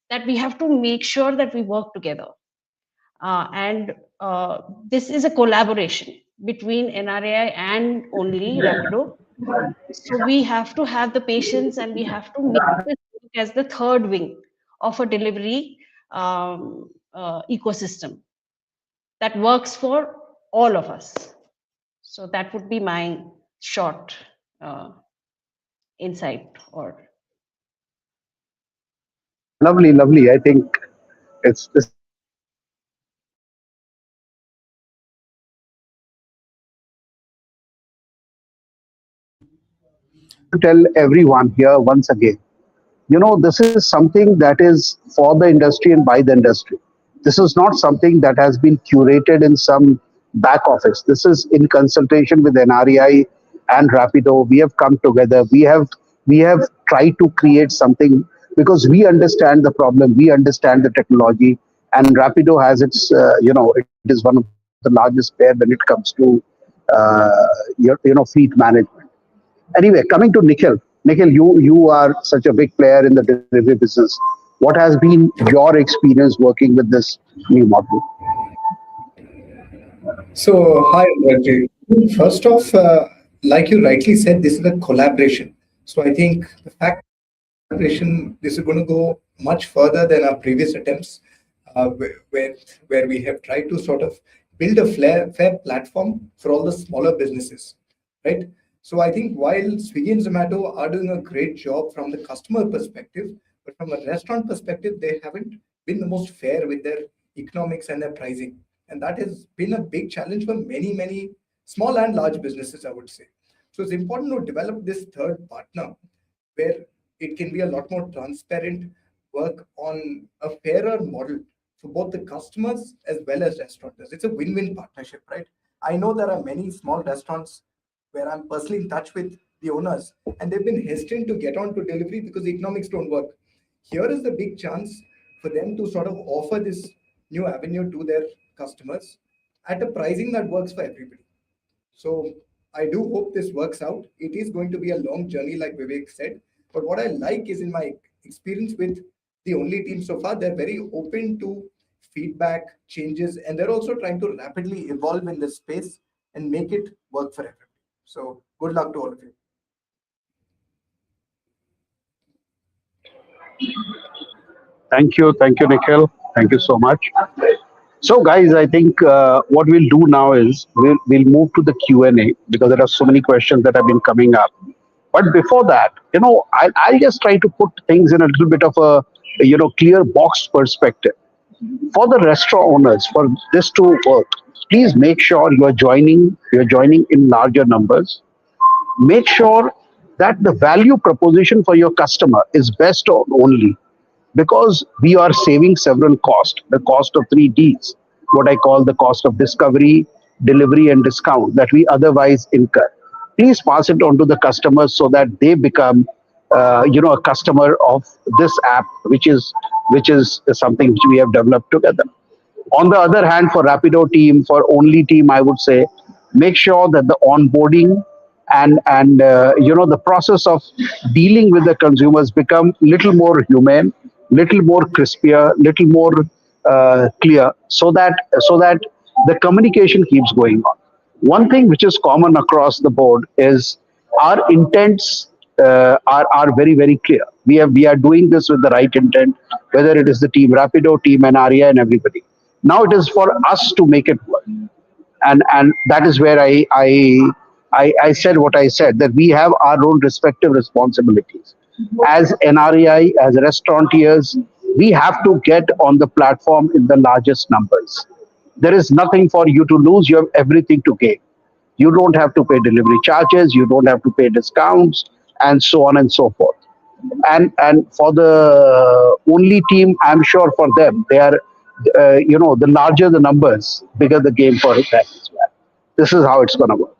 that we have to make sure that we work together. And this is a collaboration between NRAI and Only Rapido. So we have to have the patience, and we have to make this work as the third wing of a delivery ecosystem that works for all of us. So that would be my short insight. Or Lovely, lovely. I think this to tell everyone here once again. This is something that is for the industry and by the industry. This is not something that has been curated in some back office. This is in consultation with NREI and Rapido. We have come together. We have tried to create something because we understand the problem. We understand the technology, and Rapido has its. It is one of the largest player when it comes to fleet management. Anyway, coming to Nikhil. Nikhil, you are such a big player in the delivery business. What has been your experience working with this new model? So, hi, Rajeev. First off, like you rightly said, this is a collaboration. So, I think the fact collaboration, this is going to go much further than our previous attempts, where we have tried to sort of build a fair platform for all the smaller businesses, right? So, I think while Swiggy and Zomato are doing a great job from the customer perspective, but from a restaurant perspective, they haven't been the most fair with their economics and their pricing. And that has been a big challenge for many small and large businesses, I would say. So it's important to develop this third partner where it can be a lot more transparent, work on a fairer model for both the customers as well as restaurateurs. It's a win-win partnership, right? I know there are many small restaurants where I'm personally in touch with the owners, and they've been hesitant to get on to delivery because the economics don't work. Here is the big chance for them to sort of offer this new avenue to their customers at a pricing that works for everybody. So I do hope this works out. It is going to be a long journey, like Vivek said. But what I like is, in my experience with the Only team so far, they're very open to feedback, changes, and they're also trying to rapidly evolve in this space and make it work for everybody. So good luck to all of you. Thank you, Nikhil. Thank you so much. So, guys, I think what we'll do now is we'll move to the Q&A because there are so many questions that have been coming up. But before that, I'll just try to put things in a little bit of a clear box perspective. For the restaurant owners, for this to work, please make sure you're joining in larger numbers. Make sure that the value proposition for your customer is best or only, because we are saving several costs. The cost of 3Ds, what I call the cost of discovery, delivery, and discount that we otherwise incur. Please pass it on to the customers so that they become, a customer of this app, which is something which we have developed together. On the other hand, for Rapido team, for Only team, I would say, make sure that the onboarding and the process of dealing with the consumers become little more humane, little more crispier, little more clear, so that the communication keeps going on. One thing which is common across the board is our intents are very, very clear. We are doing this with the right intent, whether it is the team Rapido, team NRAI, and everybody. Now it is for us to make it work, and that is where I said what I said, that we have our own respective responsibilities. As NRAI, as restaurateurs, we have to get on the platform in the largest numbers. There is nothing for you to lose. You have everything to gain. You don't have to pay delivery charges. You don't have to pay discounts, and so on and so forth. And for the Only team, I'm sure for them, they are, the larger the numbers, bigger the game for them as well. This is how it's going to work.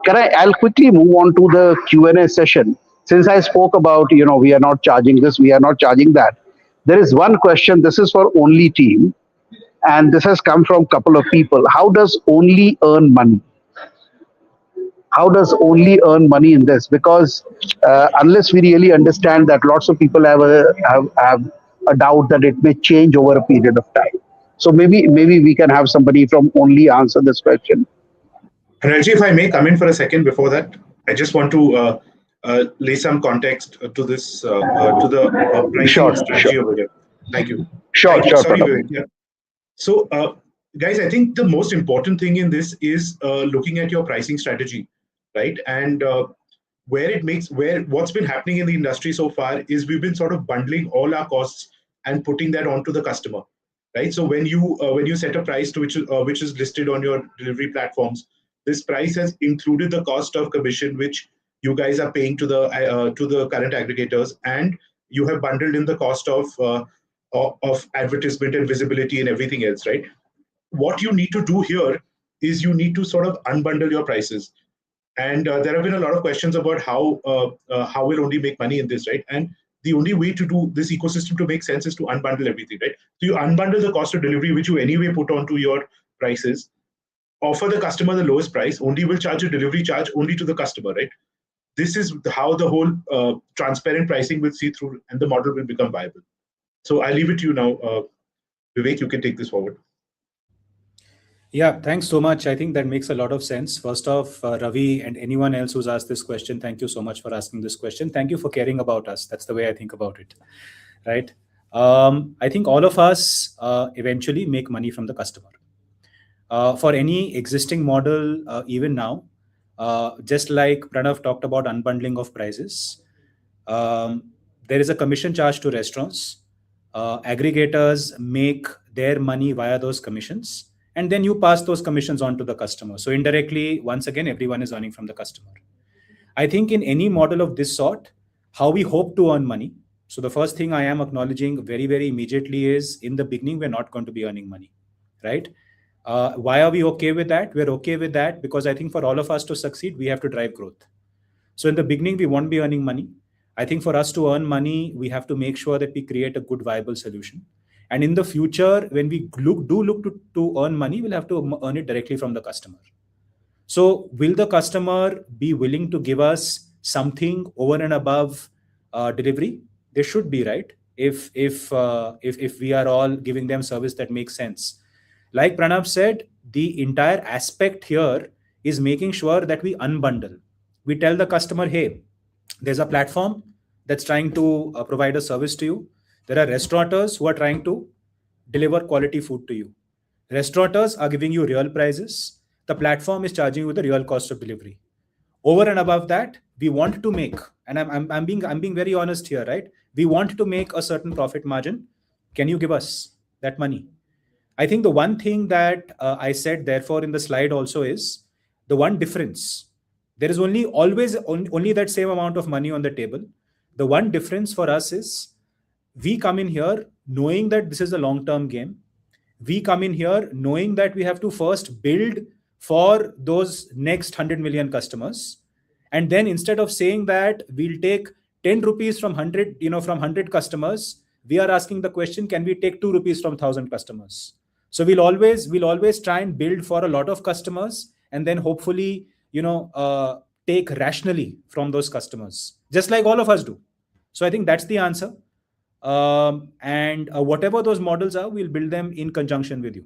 I'll quickly move on to the Q&A session. Since I spoke about, we are not charging this, we are not charging that. There is one question. This is for Only team, and this has come from a couple of people. How does Only earn money? How does Only earn money in this? Because unless we really understand that, lots of people have a doubt that it may change over a period of time. So maybe we can have somebody from Only answer this question. Ranji, if I may come in for a second before that, I just want to lay some context to this, to the pricing strategy over here. Thank you. Sure. Sorry, Vivek. Yeah. So, guys, I think the most important thing in this is looking at your pricing strategy, right? And what's been happening in the industry so far is we've been sort of bundling all our costs and putting that onto the customer, right? So when you set a price to which is listed on your delivery platforms, this price has included the cost of commission which you guys are paying to the current aggregators, and you have bundled in the cost of advertisement and visibility and everything else, right? What you need to do here is you need to sort of unbundle your prices. And there have been a lot of questions about how will Only make money in this, right? And the only way to do this ecosystem to make sense is to unbundle everything, right? So you unbundle the cost of delivery, which you anyway put onto your prices, offer the customer the lowest price, Only will charge a delivery charge only to the customer, right? This is how the whole transparent pricing will see through and the model will become viable. So I'll leave it to you now. Vivek, you can take this forward. Yeah, thanks so much. I think that makes a lot of sense. First off, Ravi and anyone else who's asked this question, thank you so much for asking this question. Thank you for caring about us. That's the way I think about it, right? I think all of us eventually make money from the customer. For any existing model, even now, just like Pranav talked about unbundling of prices, there is a commission charge to restaurants. Aggregators make their money via those commissions, and then you pass those commissions on to the customer. So indirectly, once again, everyone is earning from the customer. I think in any model of this sort, how we hope to earn money. So the first thing I am acknowledging very, very immediately is in the beginning, we're not going to be earning money, right? Why are we okay with that? We're okay with that because I think for all of us to succeed, we have to drive growth. So in the beginning, we won't be earning money. I think for us to earn money, we have to make sure that we create a good, viable solution. And in the future, when we look to earn money, we'll have to earn it directly from the customer. So will the customer be willing to give us something over and above delivery? They should be, right? If we are all giving them service that makes sense. Like Pranav said, the entire aspect here is making sure that we unbundle. We tell the customer, hey, there's a platform that's trying to provide a service to you. There are restaurateurs who are trying to deliver quality food to you. Restaurateurs are giving you real prices. The platform is charging you the real cost of delivery. Over and above that, we want to make, and I'm being very honest here, right? We want to make a certain profit margin. Can you give us that money? I think the one thing that I said, therefore, in the slide also is the one difference. There is only that same amount of money on the table. The one difference for us is we come in here knowing that this is a long-term game. We come in here knowing that we have to first build for those next 100 million customers. And then instead of saying that we'll take 10 rupees from 100, from 100 customers, we are asking the question, can we take 2 rupees from 1,000 customers? So we'll always try and build for a lot of customers and then hopefully, take rationally from those customers, just like all of us do. So I think that's the answer. And whatever those models are, we'll build them in conjunction with you.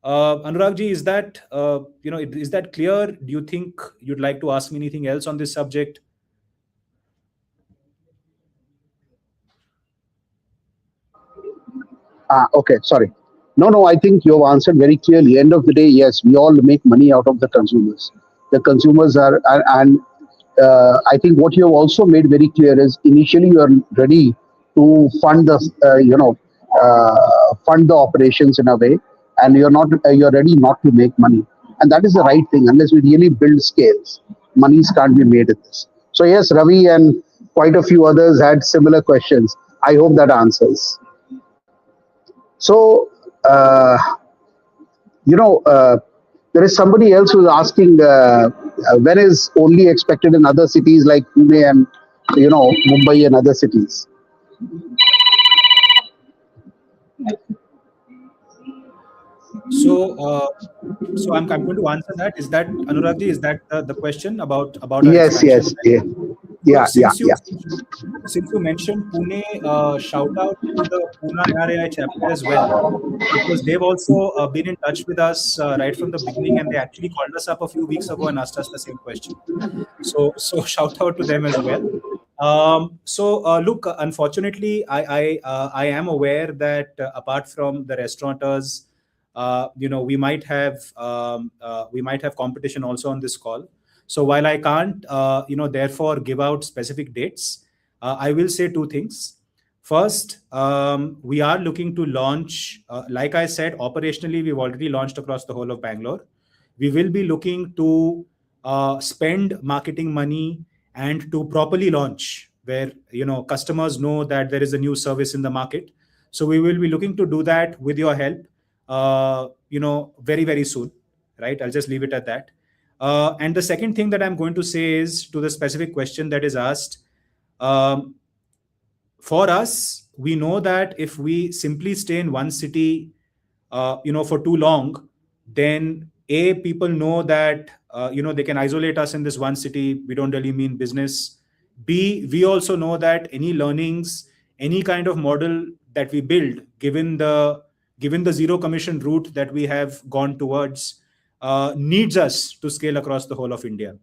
Anuragji, is that clear? Do you think you'd like to ask me anything else on this subject? Okay, sorry. No, I think you have answered very clearly. End of the day, yes, we all make money out of the consumers. The consumers and I think what you have also made very clear is initially you are ready to fund fund the operations in a way, and you're ready not to make money, and that is the right thing. Unless we really build scales, monies can't be made in this. So yes, Ravi and quite a few others had similar questions. I hope that answers. So, there is somebody else who's asking when is only expected in other cities like Pune and Mumbai and other cities. So I'm going to answer that. Is that, Anuragji, is that the question about our Yes, expansion? yes, yeah. Since you mentioned Pune, shout out to the Pune NRAI chapter as well, because they've also been in touch with us right from the beginning, and they actually called us up a few weeks ago and asked us the same question. So shout out to them as well. Look, unfortunately, I am aware that apart from the restaurateurs, we might have competition also on this call. So while I can't, therefore give out specific dates, I will say two things. First, we are looking to launch, like I said, operationally, we've already launched across the whole of Bangalore. We will be looking to spend marketing money and to properly launch where, customers know that there is a new service in the market. So we will be looking to do that with your help, very, very soon, right? I'll just leave it at that. And the second thing that I'm going to say is to the specific question that is asked. For us, we know that if we simply stay in one city, for too long, then people know that, they can isolate us in this one city. We don't really mean business. B, we also know that any learnings, any kind of model that we build, given the zero commission route that we have gone towards, needs us to scale across the whole of India.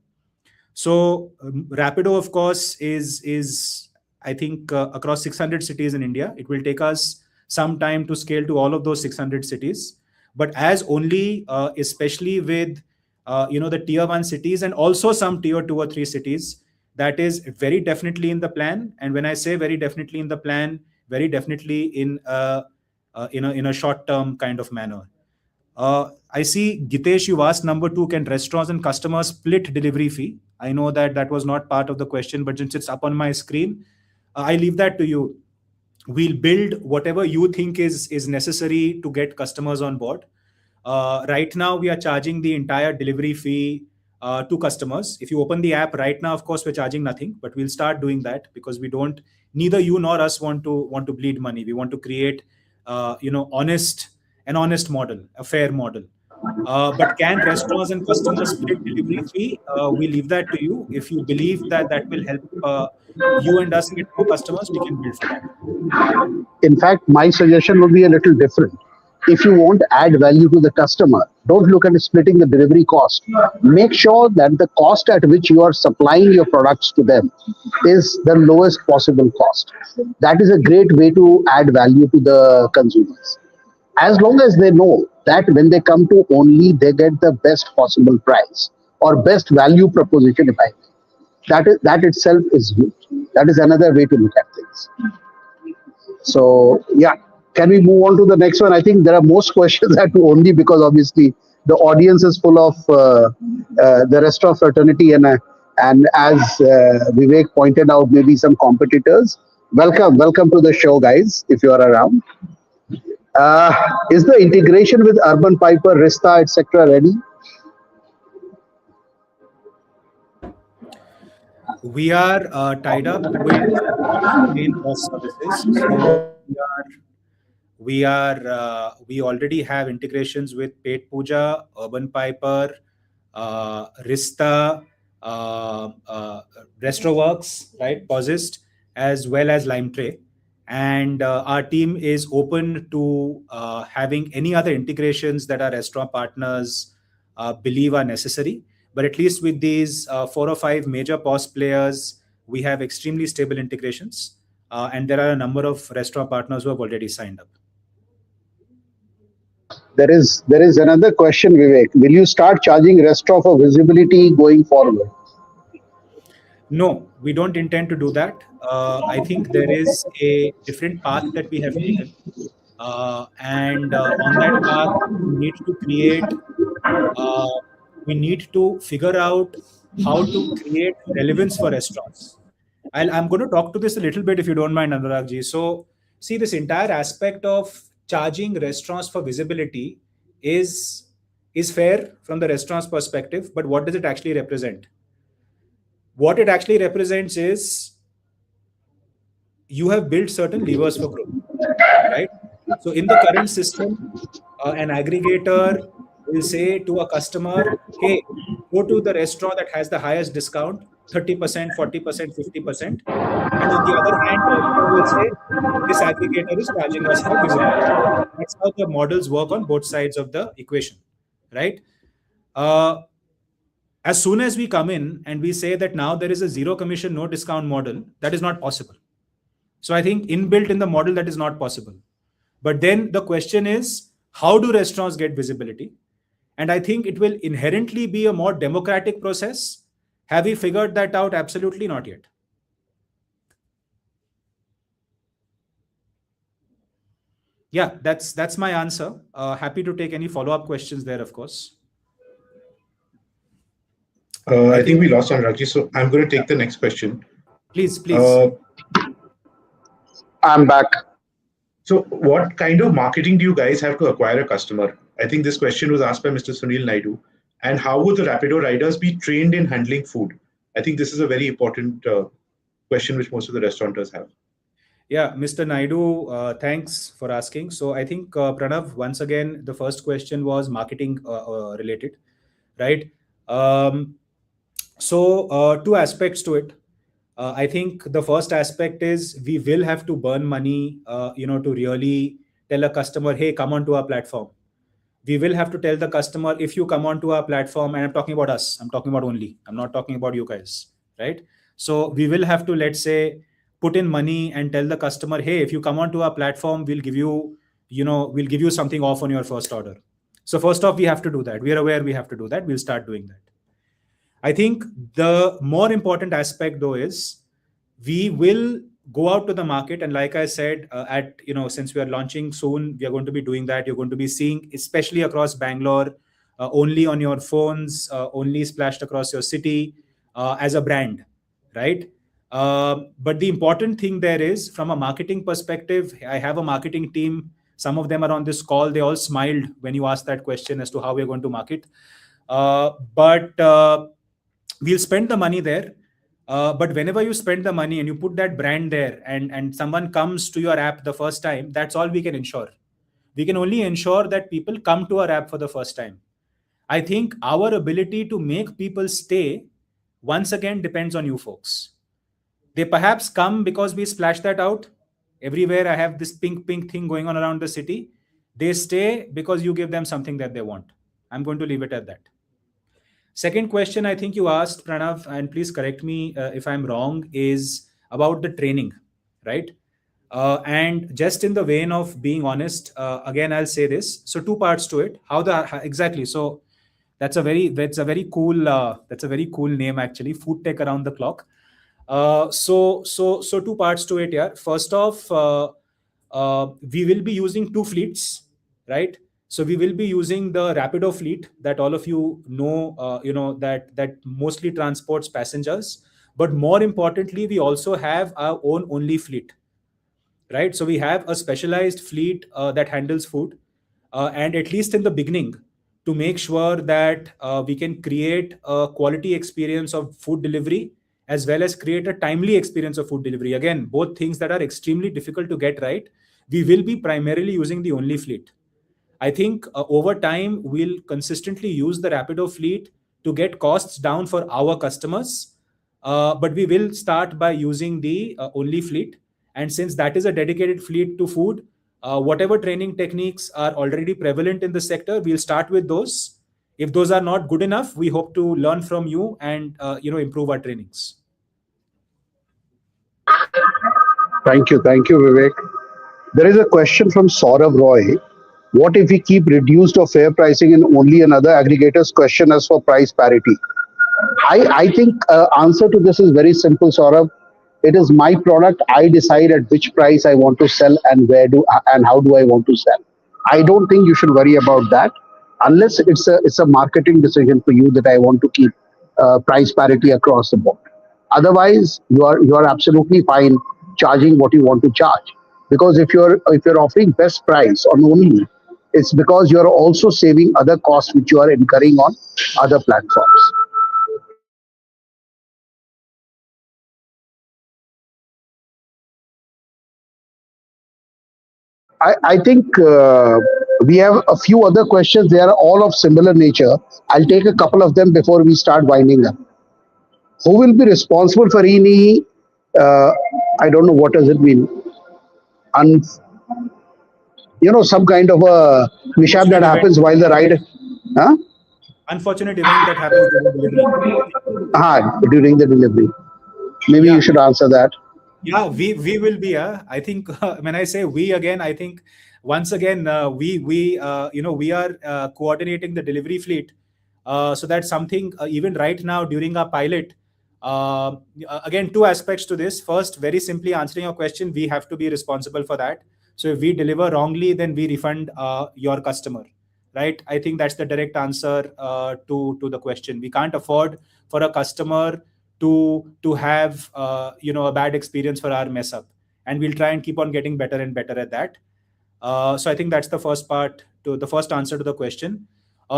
So Rapido, of course, is I think across 600 cities in India. It will take us some time to scale to all of those 600 cities. But as only, especially with the tier 1 cities and also some tier 2 or 3 cities, that is very definitely in the plan. And when I say very definitely in the plan, very definitely in a short-term kind of manner. I see, Gitesh, you asked number 2, can restaurants and customers split delivery fee? I know that was not part of the question, but since it's up on my screen, I leave that to you. We'll build whatever you think is necessary to get customers on board. Right now, we are charging the entire delivery fee to customers. If you open the app right now, of course, we're charging nothing, but we'll start doing that because neither you nor us want to bleed money. We want to create, an honest model, a fair model. But can restaurants and customers split delivery fee? We leave that to you. If you believe that that will help you and us get more customers, we can build for that. In fact, my suggestion would be a little different. If you want to add value to the customer, don't look at splitting the delivery cost. Make sure that the cost at which you are supplying your products to them is the lowest possible cost. That is a great way to add value to the consumers. As long as they know that when they come to Only, they get the best possible price or best value proposition, if I may. That itself is huge. That is another way to look at things. So, yeah, can we move on to the next one? I think there are most questions at Only because obviously the audience is full of the restaurant fraternity and as Vivek pointed out, maybe some competitors. Welcome to the show, guys, if you are around. Is the integration with Urban Piper, Rista, etc. ready? We are tied up with main POS services. So we already have integrations with Paid Puja, Urban Piper, Rista, Restoworks, right, Posist, as well as LimeTray. And our team is open to having any other integrations that our restaurant partners believe are necessary. But at least with these 4 or 5 major POS players, we have extremely stable integrations. And there are a number of restaurant partners who have already signed up. There is another question, Vivek. Will you start charging restaurant for visibility going forward? No, we don't intend to do that. I think there is a different path that we have taken. And on that path, we need to figure out how to create relevance for restaurants. I'm going to talk to this a little bit, if you don't mind, Anurag ji. So, see, this entire aspect of charging restaurants for visibility is fair from the restaurant's perspective, but what does it actually represent? What it actually represents is you have built certain levers for growth, right? So in the current system, an aggregator will say to a customer, hey, go to the restaurant that has the highest discount, 30%, 40%, 50%. And on the other hand, the restaurant will say, this aggregator is charging us for visibility. That's how the models work on both sides of the equation, right? As soon as we come in and we say that now there is a zero commission, no discount model, that is not possible. So I think inbuilt in the model, that is not possible. But then the question is, how do restaurants get visibility? And I think it will inherently be a more democratic process. Have we figured that out? Absolutely not yet. Yeah, that's my answer. Happy to take any follow-up questions there, of course. I think we lost Anurag, so I'm going to take the next question. Please. I'm back. So what kind of marketing do you guys have to acquire a customer? I think this question was asked by Mr. Sunil Naidu. And how would the Rapido riders be trained in handling food? I think this is a very important question which most of the restaurateurs have. Yeah, Mr. Naidu, thanks for asking. So I think, Pranav, once again, the first question was marketing related, right? So 2 aspects to it. I think the first aspect is we will have to burn money, to really tell a customer, hey, come onto our platform. We will have to tell the customer, if you come onto our platform, and I'm talking about us, I'm talking about Only, I'm not talking about you guys, right? So we will have to, let's say, put in money and tell the customer, hey, if you come onto our platform, we'll give you, we'll give you something off on your first order. So first off, we have to do that. We are aware we have to do that. We'll start doing that. I think the more important aspect, though, is we will go out to the market. And like I said, since we are launching soon, we are going to be doing that. You're going to be seeing, especially across Bangalore, Only on your phones, Only splashed across your city as a brand, right? But the important thing there is, from a marketing perspective, I have a marketing team. Some of them are on this call. They all smiled when you asked that question as to how we're going to market. But we'll spend the money there. But whenever you spend the money and you put that brand there and someone comes to your app the first time, that's all we can ensure. We can only ensure that people come to our app for the first time. I think our ability to make people stay once again depends on you folks. They perhaps come because we splash that out. Everywhere I have this pink thing going on around the city. They stay because you give them something that they want. I'm going to leave it at that. Second question I think you asked, Pranav, and please correct me if I'm wrong, is about the training, right? And just in the vein of being honest, again, I'll say this. So two parts to it. Exactly. So that's a very cool name actually. Food tech around the clock. So two parts to it. Yeah. First off, we will be using two fleets, right? So we will be using the Rapido fleet that all of you know, that mostly transports passengers. But more importantly, we also have our own Only fleet, right? So we have a specialized fleet that handles food, and at least in the beginning, to make sure that we can create a quality experience of food delivery as well as create a timely experience of food delivery. Again, both things that are extremely difficult to get right. We will be primarily using the Only fleet. I think over time, we'll consistently use the Rapido fleet to get costs down for our customers. But we will start by using the Only fleet. And since that is a dedicated fleet to food, whatever training techniques are already prevalent in the sector, we'll start with those. If those are not good enough, we hope to learn from you and improve our trainings. Thank you, Vivek. There is a question from Saurav Roy. What if we keep reduced or fair pricing in Only and other aggregators? Question as for price parity. I think answer to this is very simple, Saurav. It is my product. I decide at which price I want to sell and how do I want to sell. I don't think you should worry about that unless it's a marketing decision for you that I want to keep price parity across the board. Otherwise, you are absolutely fine charging what you want to charge, because if you're offering best price on Only, it's because you're also saving other costs which you are incurring on other platforms. I think we have a few other questions. They are all of similar nature. I'll take a couple of them before we start winding up. Who will be responsible for any, I don't know, what does it mean? Some kind of a mishap that happens while the ride. Huh? Unfortunate event that happens during the delivery. Maybe you should answer that. Yeah, we will be. I think when I say we again, I think once again we are coordinating the delivery fleet. So that's something even right now during our pilot. Again, two aspects to this. First, very simply answering your question, we have to be responsible for that. So if we deliver wrongly, then we refund your customer, right? I think that's the direct answer to the question. We can't afford for a customer to have a bad experience for our mess up, and we'll try and keep on getting better and better at that. So I think that's the first answer to the question.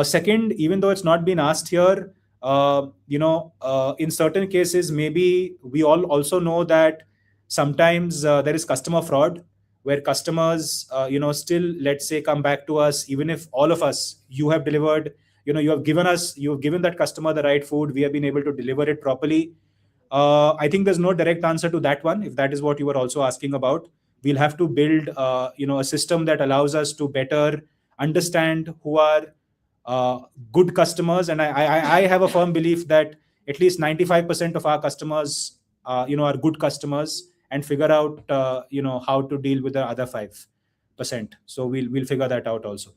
Second, even though it's not been asked here, in certain cases, maybe we all also know that sometimes there is customer fraud, where customers, still, let's say, come back to us, even if all of us, you have delivered, you have given that customer the right food, we have been able to deliver it properly. I think there's no direct answer to that one. If that is what you were also asking about, we'll have to build, a system that allows us to better understand who are good customers. And I have a firm belief that at least 95% of our customers, are good customers, and figure out, how to deal with the other 5%. So we'll figure that out also.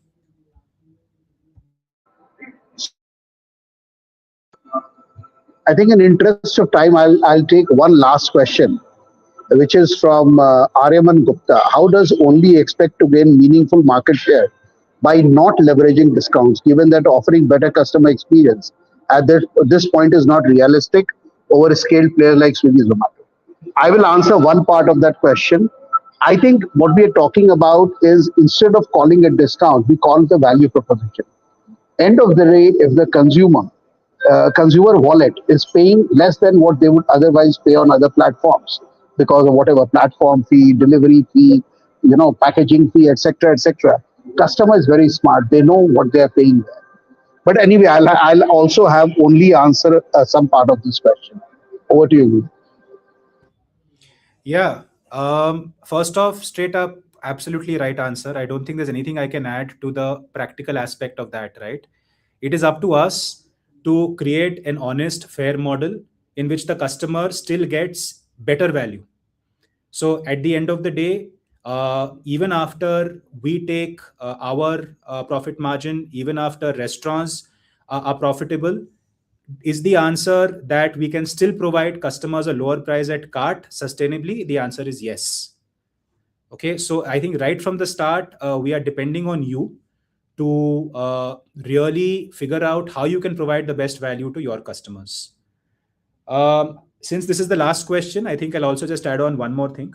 I think in interest of time, I'll take one last question, which is from Aryaman Gupta. How does Only expect to gain meaningful market share by not leveraging discounts, given that offering better customer experience at this point is not realistic over a scaled player like Swiggy Zomato? I will answer one part of that question. I think what we are talking about is, instead of calling it discount, we call it a value proposition. End of the day, if the consumer wallet is paying less than what they would otherwise pay on other platforms because of whatever platform fee, delivery fee, packaging fee, etc., etc. Customer is very smart. They know what they are paying there. But anyway, I'll also have only answer some part of this question. Over to you. Yeah. First off, straight up, absolutely right answer. I don't think there's anything I can add to the practical aspect of that, right? It is up to us to create an honest, fair model in which the customer still gets better value. So at the end of the day, even after we take our profit margin, even after restaurants are profitable, is the answer that we can still provide customers a lower price at cart sustainably? The answer is yes. Okay, so I think right from the start, we are depending on you to really figure out how you can provide the best value to your customers. Since this is the last question, I think I'll also just add on one more thing.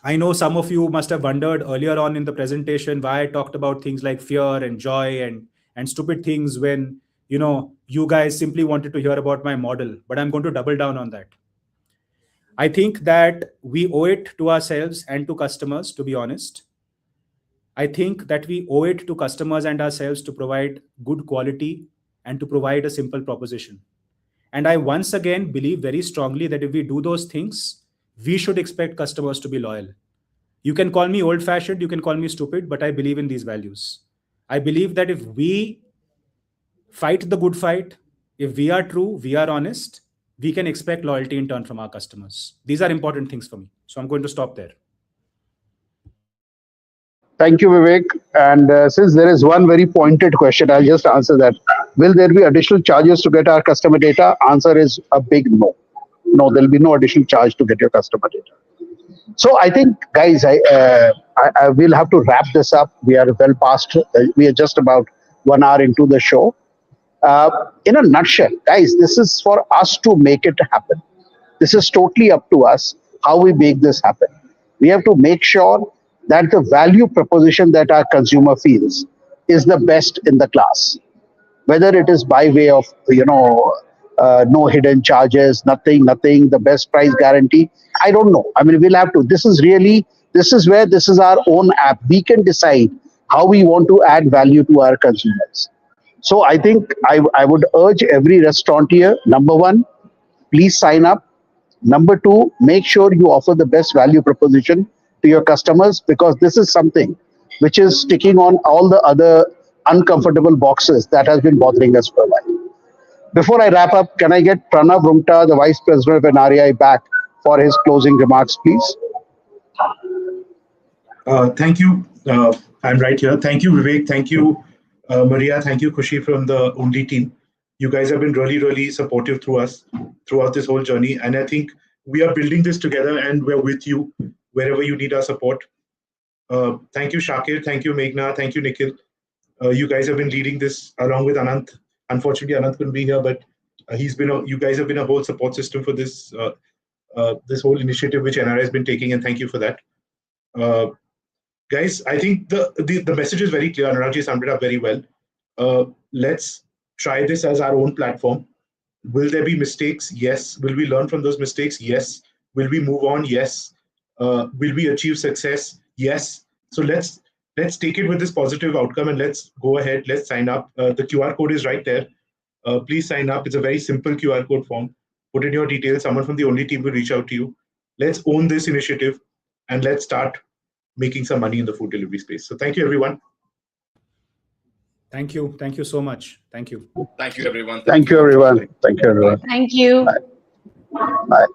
I know some of you must have wondered earlier on in the presentation why I talked about things like fear and joy and stupid things when, you guys simply wanted to hear about my model, but I'm going to double down on that. I think that we owe it to ourselves and to customers, to be honest. I think that we owe it to customers and ourselves to provide good quality and to provide a simple proposition. And I once again believe very strongly that if we do those things, we should expect customers to be loyal. You can call me old-fashioned, you can call me stupid, but I believe in these values. I believe that if we fight the good fight, if we are true, we are honest, we can expect loyalty in turn from our customers. These are important things for me. So I'm going to stop there. Thank you, Vivek. And since there is one very pointed question, I'll just answer that. Will there be additional charges to get our customer data? Answer is a big no. No, there'll be no additional charge to get your customer data. So I think, guys, I will have to wrap this up. We are well past. We are just about 1 hour into the show. In a nutshell, guys, this is for us to make it happen. This is totally up to us how we make this happen. We have to make sure that the value proposition that our consumer feels is the best in the class. Whether it is by way of, no hidden charges, nothing, the best price guarantee. I don't know. I mean, we'll have to. This is where this is our own app. We can decide how we want to add value to our consumers. So I think I would urge every restaurateur, number one, please sign up. Number two, make sure you offer the best value proposition to your customers, because this is something which is sticking on all the other uncomfortable boxes that has been bothering us for a while. Before I wrap up, can I get Pranav Rungta, the Vice President of NRAI, back for his closing remarks, please? Thank you. I'm right here. Thank you, Vivek. Thank you, Maria. Thank you, Khushi from the Ownly team. You guys have been really, really supportive throughout this whole journey. And I think we are building this together and we're with you wherever you need our support. Thank you, Shakir. Thank you, Meghna. Thank you, Nikhil. You guys have been leading this along with Anant. Unfortunately, Anant couldn't be here, but you guys have been a whole support system for this this whole initiative which NRAI has been taking, and thank you for that. Guys, I think the message is very clear. Anurag ji summed it up very well. Let's try this as our own platform. Will there be mistakes? Yes. Will we learn from those mistakes? Yes. Will we move on? Yes. Will we achieve success? Yes. So let's take it with this positive outcome and let's go ahead. Let's sign up. The QR code is right there. Please sign up. It's a very simple QR code form. Put in your details. Someone from the Ownly team will reach out to you. Let's own this initiative and let's start making some money in the food delivery space. So thank you, everyone. Thank you. Thank you so much. Thank you. Thank you, everyone. Thank you, everyone. Thank you, everyone. Thank you. Bye. Bye.